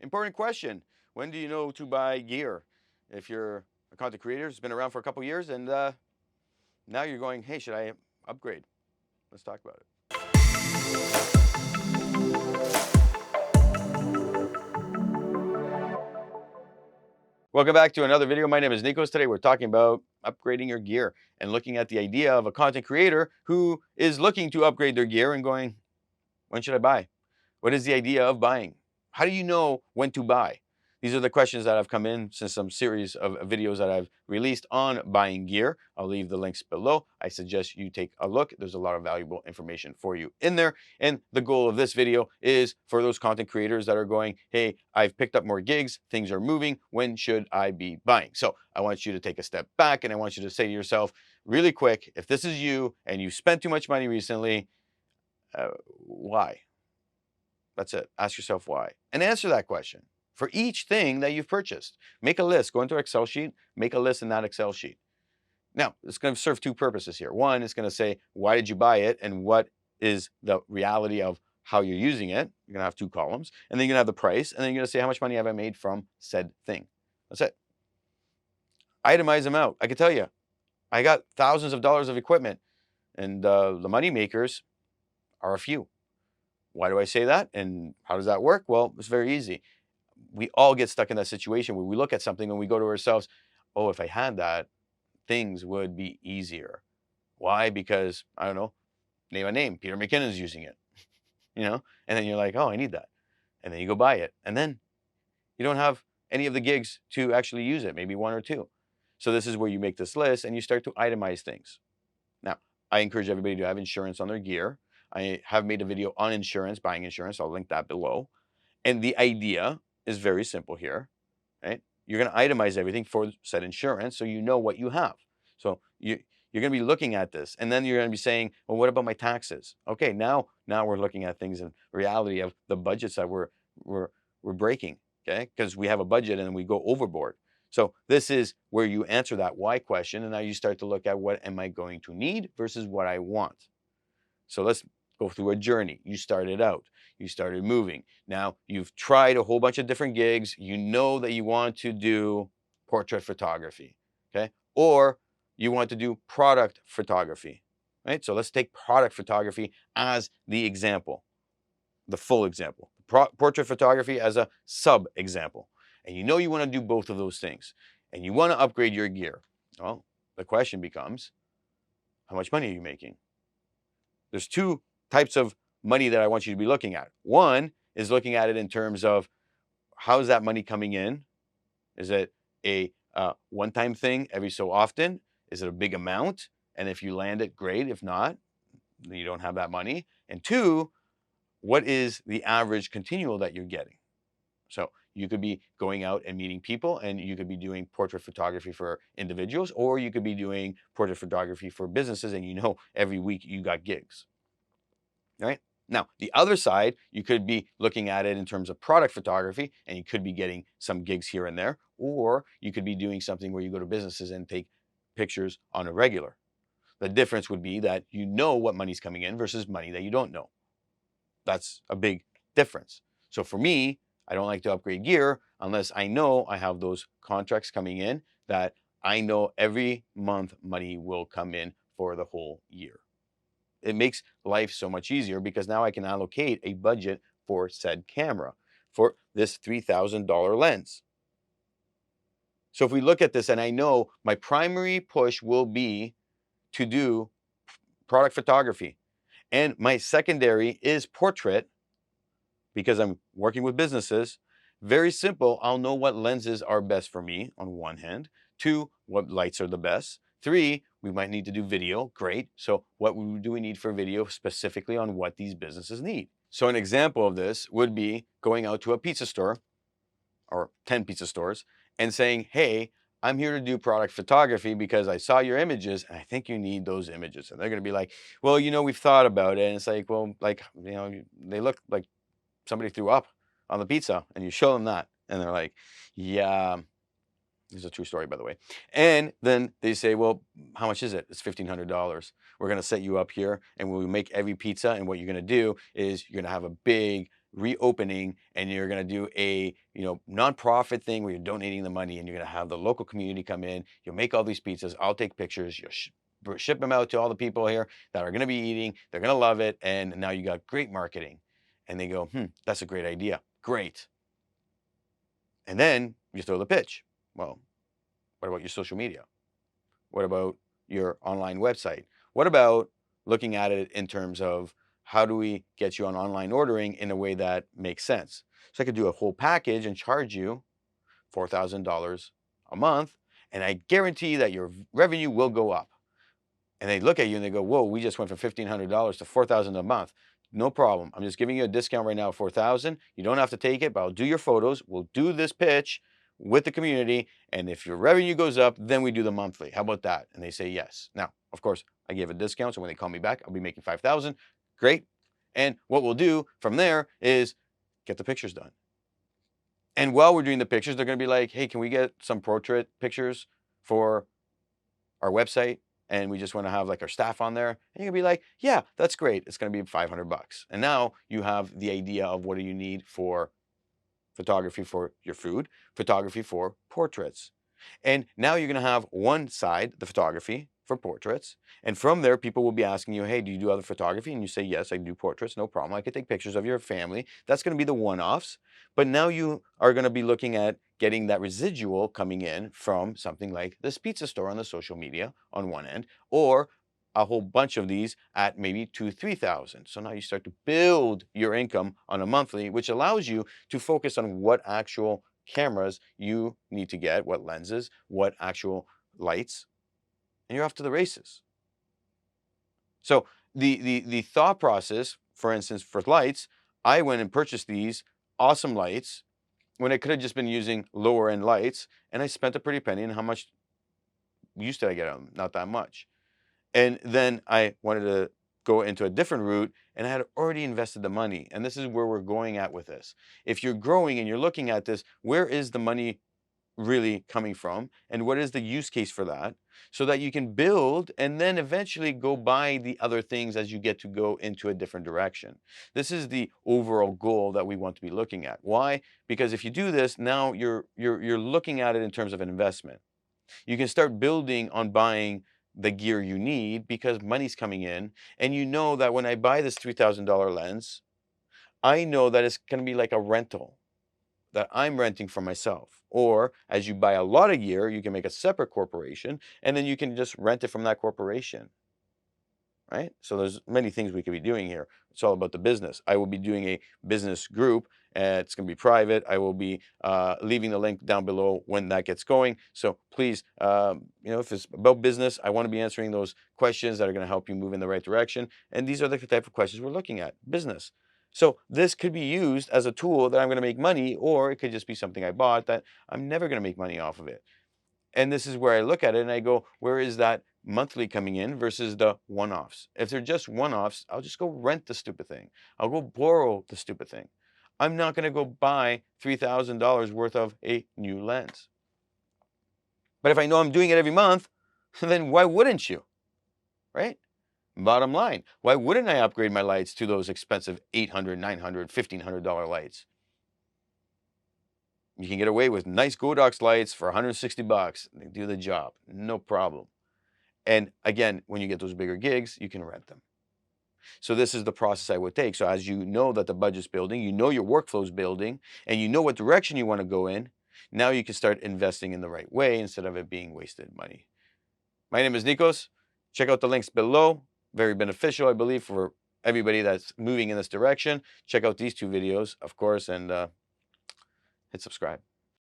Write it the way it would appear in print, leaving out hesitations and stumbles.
Important question. When do you know to buy gear? If you're a content creator who's been around for a couple years and now you're going, hey, should I upgrade? Let's talk about it. Welcome back to another video. My name is Nikos. Today we're talking about upgrading your gear and looking at the idea of a content creator who is looking to upgrade their gear and going, when should I buy? What is the idea of buying? How do you know when to buy? These are the questions that have come in since some series of videos that I've released on buying gear. I'll leave the links below. I suggest you take a look. There's a lot of valuable information for you in there. And the goal of this video is for those content creators that are going, hey, I've picked up more gigs, things are moving, when should I be buying? So I want you to take a step back and I want you to say to yourself really quick, if this is you and you spent too much money recently, why? That's it. Ask yourself why. And answer that question for each thing that you've purchased. Make a list. Go into an Excel sheet. Make a list in that Excel sheet. Now, it's going to serve two purposes here. One, it's going to say, why did you buy it? And what is the reality of how you're using it? You're going to have two columns. And then you're going to have the price. And then you're going to say, how much money have I made from said thing? That's it. Itemize them out. I can tell you, I got thousands of dollars of equipment. And the money makers are a few. Why do I say that? And how does that work? Well, it's very easy. We all get stuck in that situation where we look at something and we go to ourselves, oh, if I had that, things would be easier. Why? Because, I don't know, name a name. Peter McKinnon's using it, and then you're like, oh, I need that. And then you go buy it. And then you don't have any of the gigs to actually use it, maybe one or two. So this is where you make this list and you start to itemize things. Now, I encourage everybody to have insurance on their gear. I have made a video on insurance, buying insurance. I'll link that below. And the idea is very simple here, right? You're going to itemize everything for said insurance so you know what you have. So you're going to be looking at this, and then you're going to be saying, well, what about my taxes? Okay, now we're looking at things in reality of the budgets that we're breaking, okay? Because we have a budget and we go overboard. So this is where you answer that why question, and now you start to look at what am I going to need versus what I want. So let's go through a journey. You started out, you started moving. Now you've tried a whole bunch of different gigs. You know that you want to do portrait photography, okay? Or you want to do product photography, right? So let's take product photography as the example, the full example. Portrait photography as a sub example. And you know you want to do both of those things. And you want to upgrade your gear. Well, the question becomes, how much money are you making? There's two types of money that I want you to be looking at. One is looking at it in terms of how's that money coming in? Is it a one-time thing every so often? Is it a big amount? And if you land it, great. If not, then you don't have that money. And two, what is the average continual that you're getting? So you could be going out and meeting people, and you could be doing portrait photography for individuals, or you could be doing portrait photography for businesses, and you know every week you got gigs. Right? Now, the other side, you could be looking at it in terms of product photography, and you could be getting some gigs here and there, or you could be doing something where you go to businesses and take pictures on a regular. The difference would be that you know what money's coming in versus money that you don't know. That's a big difference. So for me, I don't like to upgrade gear unless I know I have those contracts coming in that I know every month money will come in for the whole year. It makes life so much easier because now I can allocate a budget for said camera, for this $3,000 lens. So if we look at this, and I know my primary push will be to do product photography, and my secondary is portrait because I'm working with businesses. Very simple. I'll know what lenses are best for me on one hand. Two, what lights are the best. Three, we might need to do video. Great. So what do we need for video specifically on what these businesses need? So an example of this would be going out to a pizza store or 10 pizza stores and saying, hey, I'm here to do product photography because I saw your images and I think you need those images. And they're going to be like, well, we've thought about it. And it's like, well, they look like somebody threw up on the pizza, and you show them that. And they're like, yeah, this is a true story, by the way. And then they say, well, how much is it? It's $1,500. We're going to set you up here, and we'll make every pizza. And what you're going to do is you're going to have a big reopening, and you're going to do a nonprofit thing where you're donating the money, and you're going to have the local community come in. You'll make all these pizzas. I'll take pictures. You'll ship them out to all the people here that are going to be eating. They're going to love it, and now you got great marketing. And they go, that's a great idea. Great. And then you throw the pitch. Well, what about your social media? What about your online website? What about looking at it in terms of how do we get you on online ordering in a way that makes sense? So I could do a whole package and charge you $4,000 a month, and I guarantee that your revenue will go up. And they look at you and they go, whoa, we just went from $1,500 to $4,000 a month. No problem. I'm just giving you a discount right now of $4,000. You don't have to take it, but I'll do your photos. We'll do this pitch with the community. And if your revenue goes up, then we do the monthly. How about that? And they say yes. Now, of course, I gave a discount. So when they call me back, I'll be making $5,000. Great. And what we'll do from there is get the pictures done. And while we're doing the pictures, they're going to be like, hey, can we get some portrait pictures for our website? And we just want to have like our staff on there. And you're gonna be like, yeah, that's great. It's gonna be $500. And now you have the idea of what do you need for photography for your food, photography for portraits. And now you're gonna have one side, the photography for portraits. And from there, people will be asking you, hey, do you do other photography? And you say, yes, I do portraits, no problem. I could take pictures of your family. That's gonna be the one-offs. But now you are gonna be looking at getting that residual coming in from something like this pizza store on the social media on one end, or a whole bunch of these at maybe 2,000, 3,000. So now you start to build your income on a monthly, which allows you to focus on what actual cameras you need to get, what lenses, what actual lights, and you're off to the races. So the thought process, for instance, for lights, I went and purchased these awesome lights when I could have just been using lower end lights, and I spent a pretty penny. And how much use did I get on them? Not that much. And then I wanted to go into a different route, and I had already invested the money. And this is where we're going at with this. If you're growing and you're looking at this, where is the money really coming from? And what is the use case for that? So that you can build and then eventually go buy the other things as you get to go into a different direction. This is the overall goal that we want to be looking at. Why? Because if you do this, now you're looking at it in terms of an investment. You can start building on buying the gear you need because money's coming in, and you know that when I buy this $3,000 lens, I know that it's going to be like a rental that I'm renting for myself. Or as you buy a lot of gear, you can make a separate corporation, and then you can just rent it from that corporation. Right? So there's many things we could be doing here. It's all about the business. I will be doing a business group. It's going to be private. I will be leaving the link down below when that gets going. So please, if it's about business, I want to be answering those questions that are going to help you move in the right direction. And these are the type of questions we're looking at. Business. So this could be used as a tool that I'm going to make money, or it could just be something I bought that I'm never going to make money off of it. And this is where I look at it and I go, where is that monthly coming in versus the one-offs? If they're just one-offs, I'll just go rent the stupid thing. I'll go borrow the stupid thing. I'm not going to go buy $3,000 worth of a new lens. But if I know I'm doing it every month, then why wouldn't you? Right? Bottom line, why wouldn't I upgrade my lights to those expensive $800, $900, $1,500 lights? You can get away with nice Godox lights for $160. They do the job, no problem. And again, when you get those bigger gigs, you can rent them. So this is the process I would take. So as you know that the budget's building, you know your workflow's building, and you know what direction you want to go in, now you can start investing in the right way instead of it being wasted money. My name is Nikos. Check out the links below. Very beneficial, I believe, for everybody that's moving in this direction. Check out these two videos, of course, and hit subscribe.